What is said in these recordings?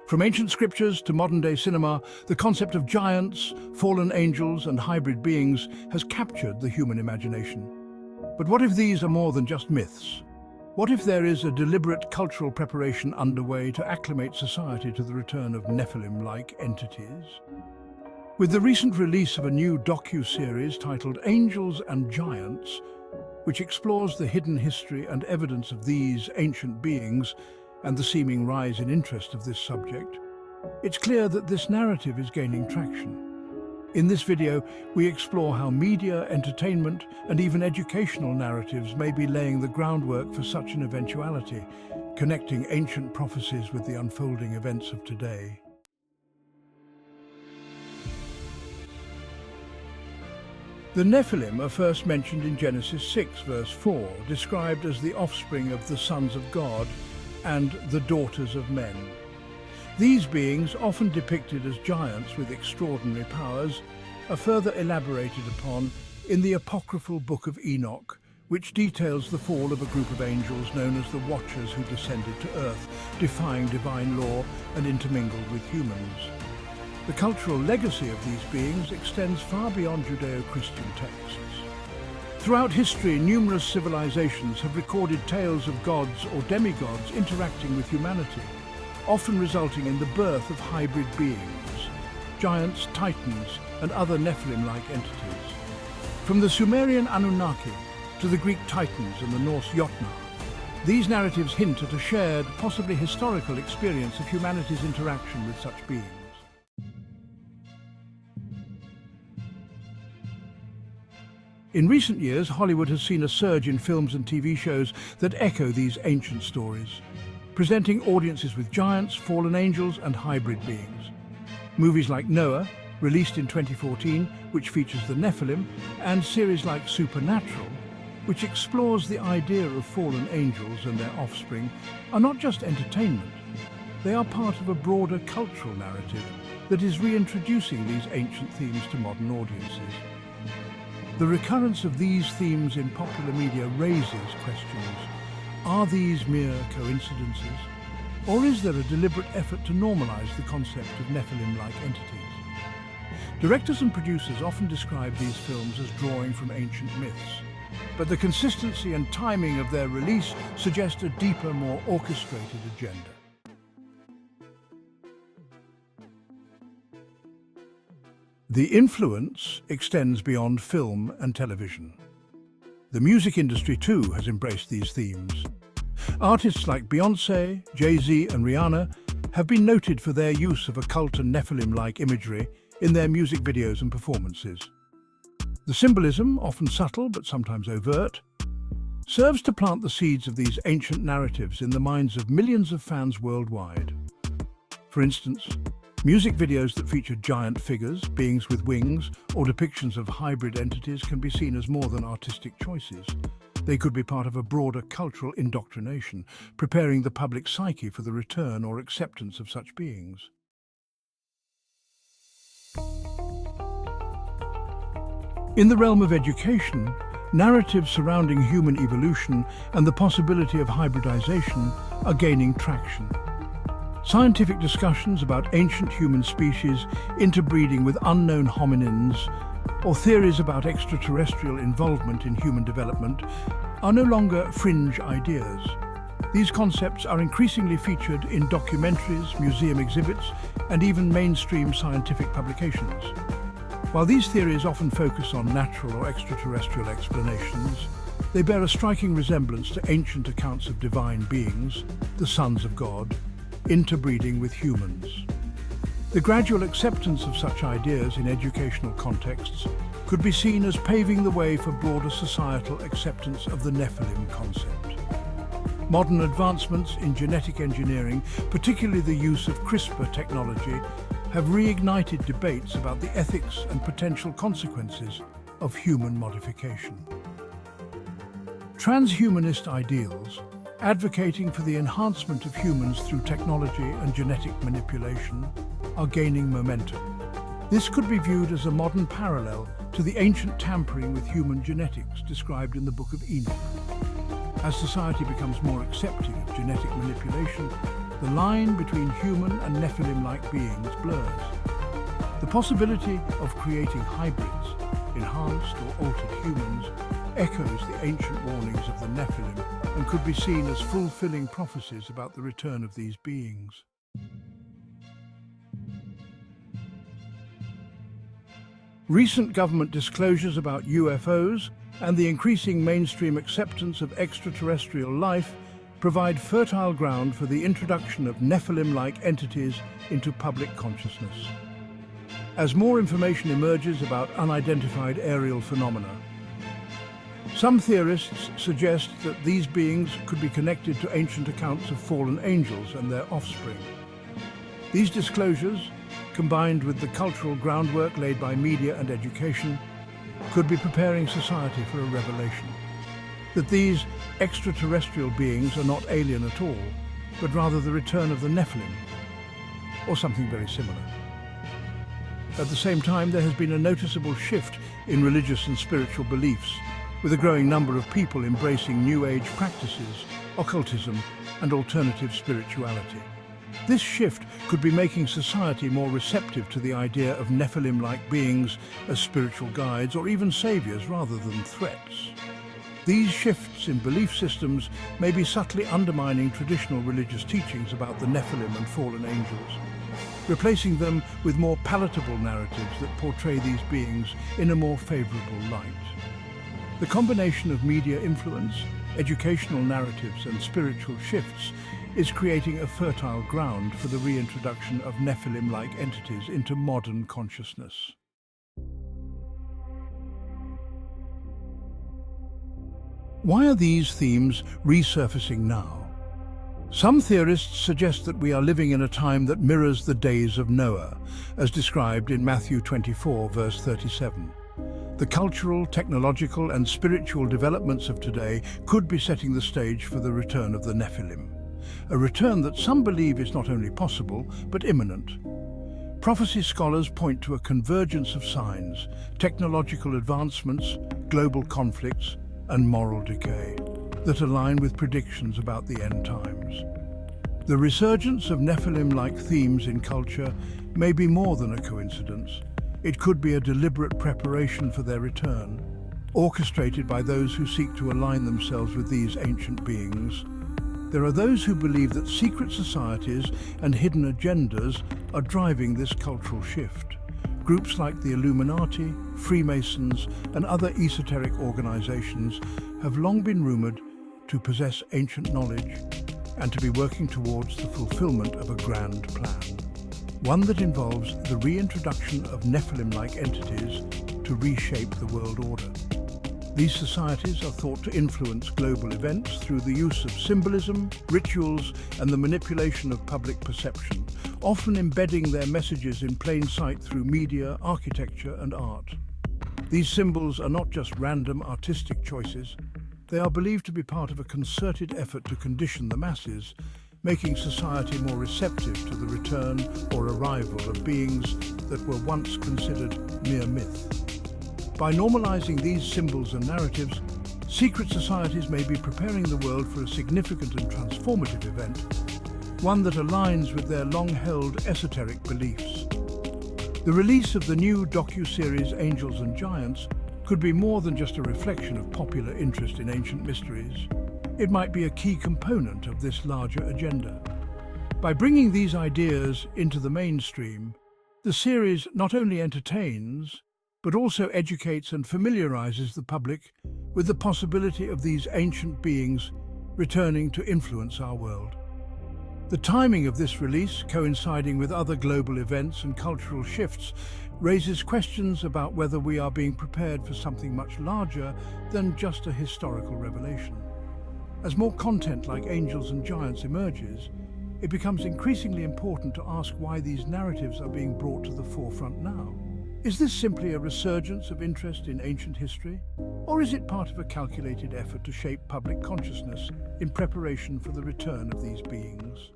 From ancient scriptures to modern-day cinema, the concept of giants, fallen angels, and hybrid beings has captured the human imagination. But what if these are more than just myths? What if there is a deliberate cultural preparation underway to acclimate society to the return of Nephilim-like entities? With the recent release of a new docu-series titled Angels and Giants, which explores the hidden history and evidence of these ancient beings and the seeming rise in interest of this subject, it's clear that this narrative is gaining traction. In this video, we explore how media, entertainment, and even educational narratives may be laying the groundwork for such an eventuality, connecting ancient prophecies with the unfolding events of today. The Nephilim are first mentioned in Genesis 6, verse 4, described as the offspring of the sons of God and the daughters of men. These beings, often depicted as giants with extraordinary powers, are further elaborated upon in the apocryphal Book of Enoch, which details the fall of a group of angels known as the Watchers who descended to earth, defying divine law and intermingled with humans. The cultural legacy of these beings extends far beyond Judeo-Christian texts. Throughout history, numerous civilizations have recorded tales of gods or demigods interacting with humanity, often resulting in the birth of hybrid beings, giants, titans, and other Nephilim-like entities. From the Sumerian Anunnaki to the Greek Titans and the Norse Jotnar, these narratives hint at a shared, possibly historical experience of humanity's interaction with such beings. In recent years, Hollywood has seen a surge in films and TV shows that echo these ancient stories, presenting audiences with giants, fallen angels, and hybrid beings. Movies like Noah, released in 2014, which features the Nephilim, and series like Supernatural, which explores the idea of fallen angels and their offspring, are not just entertainment. They are part of a broader cultural narrative that is reintroducing these ancient themes to modern audiences. The recurrence of these themes in popular media raises questions. Are these mere coincidences? Or is there a deliberate effort to normalize the concept of Nephilim-like entities? Directors and producers often describe these films as drawing from ancient myths, but the consistency and timing of their release suggest a deeper, more orchestrated agenda. The influence extends beyond film and television. The music industry too has embraced these themes. Artists like Beyoncé, Jay-Z and Rihanna have been noted for their use of occult and Nephilim-like imagery in their music videos and performances. The symbolism, often subtle but sometimes overt, serves to plant the seeds of these ancient narratives in the minds of millions of fans worldwide. For instance, music videos that feature giant figures, beings with wings, or depictions of hybrid entities can be seen as more than artistic choices. They could be part of a broader cultural indoctrination, preparing the public psyche for the return or acceptance of such beings. In the realm of education, narratives surrounding human evolution and the possibility of hybridization are gaining traction. Scientific discussions about ancient human species interbreeding with unknown hominins, or theories about extraterrestrial involvement in human development, are no longer fringe ideas. These concepts are increasingly featured in documentaries, museum exhibits, and even mainstream scientific publications. While these theories often focus on natural or extraterrestrial explanations, they bear a striking resemblance to ancient accounts of divine beings, the sons of God, interbreeding with humans. The gradual acceptance of such ideas in educational contexts could be seen as paving the way for broader societal acceptance of the Nephilim concept. Modern advancements in genetic engineering, particularly the use of CRISPR technology, have reignited debates about the ethics and potential consequences of human modification. Transhumanist ideals, advocating for the enhancement of humans through technology and genetic manipulation, are gaining momentum. This could be viewed as a modern parallel to the ancient tampering with human genetics described in the Book of Enoch. As society becomes more accepting of genetic manipulation, the line between human and Nephilim-like beings blurs. The possibility of creating hybrids, enhanced or altered humans, echoes the ancient warnings of the Nephilim and could be seen as fulfilling prophecies about the return of these beings. Recent government disclosures about UFOs and the increasing mainstream acceptance of extraterrestrial life provide fertile ground for the introduction of Nephilim-like entities into public consciousness. As more information emerges about unidentified aerial phenomena, some theorists suggest that these beings could be connected to ancient accounts of fallen angels and their offspring. These disclosures, combined with the cultural groundwork laid by media and education, could be preparing society for a revelation. That these extraterrestrial beings are not alien at all, but rather the return of the Nephilim, or something very similar. At the same time, there has been a noticeable shift in religious and spiritual beliefs, with a growing number of people embracing New Age practices, occultism, and alternative spirituality. This shift could be making society more receptive to the idea of Nephilim-like beings as spiritual guides or even saviors rather than threats. These shifts in belief systems may be subtly undermining traditional religious teachings about the Nephilim and fallen angels, replacing them with more palatable narratives that portray these beings in a more favorable light. The combination of media influence, educational narratives, and spiritual shifts is creating a fertile ground for the reintroduction of Nephilim-like entities into modern consciousness. Why are these themes resurfacing now? Some theorists suggest that we are living in a time that mirrors the days of Noah, as described in Matthew 24, verse 37. The cultural, technological, and spiritual developments of today could be setting the stage for the return of the Nephilim. A return that some believe is not only possible, but imminent. Prophecy scholars point to a convergence of signs, technological advancements, global conflicts, and moral decay that align with predictions about the end times. The resurgence of Nephilim-like themes in culture may be more than a coincidence. It could be a deliberate preparation for their return, orchestrated by those who seek to align themselves with these ancient beings. There are those who believe that secret societies and hidden agendas are driving this cultural shift. Groups like the Illuminati, Freemasons, and other esoteric organizations have long been rumored to possess ancient knowledge and to be working towards the fulfillment of a grand plan. One that involves the reintroduction of Nephilim-like entities to reshape the world order. These societies are thought to influence global events through the use of symbolism, rituals, and the manipulation of public perception, often embedding their messages in plain sight through media, architecture, and art. These symbols are not just random artistic choices. They are believed to be part of a concerted effort to condition the masses, making society more receptive to the return or arrival of beings that were once considered mere myth. By normalizing these symbols and narratives, secret societies may be preparing the world for a significant and transformative event, one that aligns with their long-held esoteric beliefs. The release of the new docu-series Angels and Giants could be more than just a reflection of popular interest in ancient mysteries. It might be a key component of this larger agenda. By bringing these ideas into the mainstream, the series not only entertains, but also educates and familiarizes the public with the possibility of these ancient beings returning to influence our world. The timing of this release, coinciding with other global events and cultural shifts, raises questions about whether we are being prepared for something much larger than just a historical revelation. As more content like Angels and Giants emerges, it becomes increasingly important to ask why these narratives are being brought to the forefront now. Is this simply a resurgence of interest in ancient history? Or is it part of a calculated effort to shape public consciousness in preparation for the return of these beings?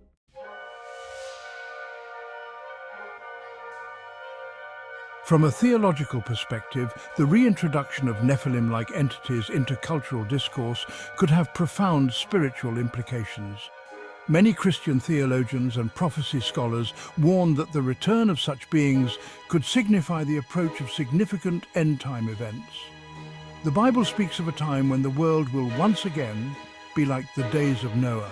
From a theological perspective, the reintroduction of Nephilim-like entities into cultural discourse could have profound spiritual implications. Many Christian theologians and prophecy scholars warn that the return of such beings could signify the approach of significant end-time events. The Bible speaks of a time when the world will once again be like the days of Noah,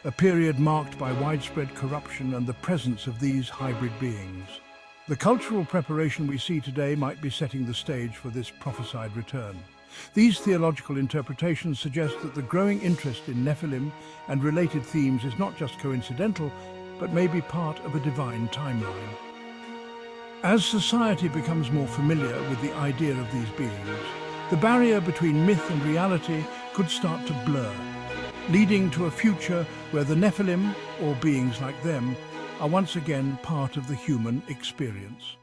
a period marked by widespread corruption and the presence of these hybrid beings. The cultural preparation we see today might be setting the stage for this prophesied return. These theological interpretations suggest that the growing interest in Nephilim and related themes is not just coincidental, but may be part of a divine timeline. As society becomes more familiar with the idea of these beings, the barrier between myth and reality could start to blur, leading to a future where the Nephilim, or beings like them, are once again part of the human experience.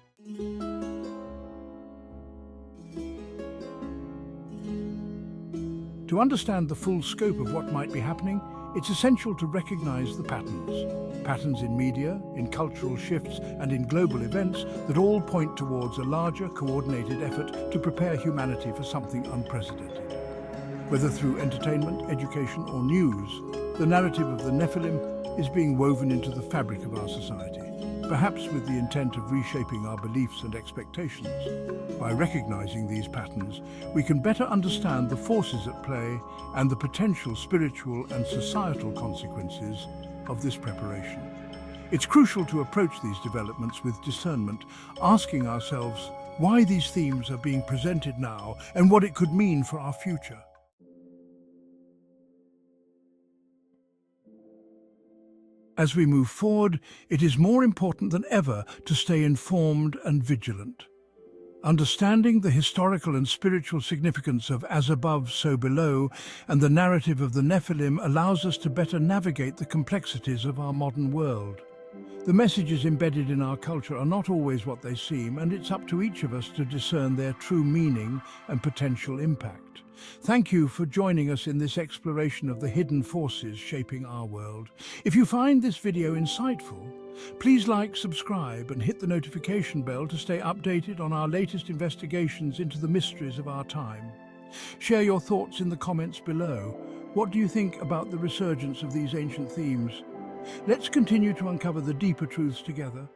To understand the full scope of what might be happening, it's essential to recognize the patterns. Patterns in media, in cultural shifts, and in global events that all point towards a larger, coordinated effort to prepare humanity for something unprecedented. Whether through entertainment, education, or news, the narrative of the Nephilim is being woven into the fabric of our society, perhaps with the intent of reshaping our beliefs and expectations. By recognizing these patterns, we can better understand the forces at play and the potential spiritual and societal consequences of this preparation. It's crucial to approach these developments with discernment, asking ourselves why these themes are being presented now and what it could mean for our future. As we move forward, it is more important than ever to stay informed and vigilant. Understanding the historical and spiritual significance of as above, so below, and the narrative of the Nephilim allows us to better navigate the complexities of our modern world. The messages embedded in our culture are not always what they seem, and it's up to each of us to discern their true meaning and potential impact. Thank you for joining us in this exploration of the hidden forces shaping our world. If you find this video insightful, please like, subscribe, and hit the notification bell to stay updated on our latest investigations into the mysteries of our time. Share your thoughts in the comments below. What do you think about the resurgence of these ancient themes? Let's continue to uncover the deeper truths together.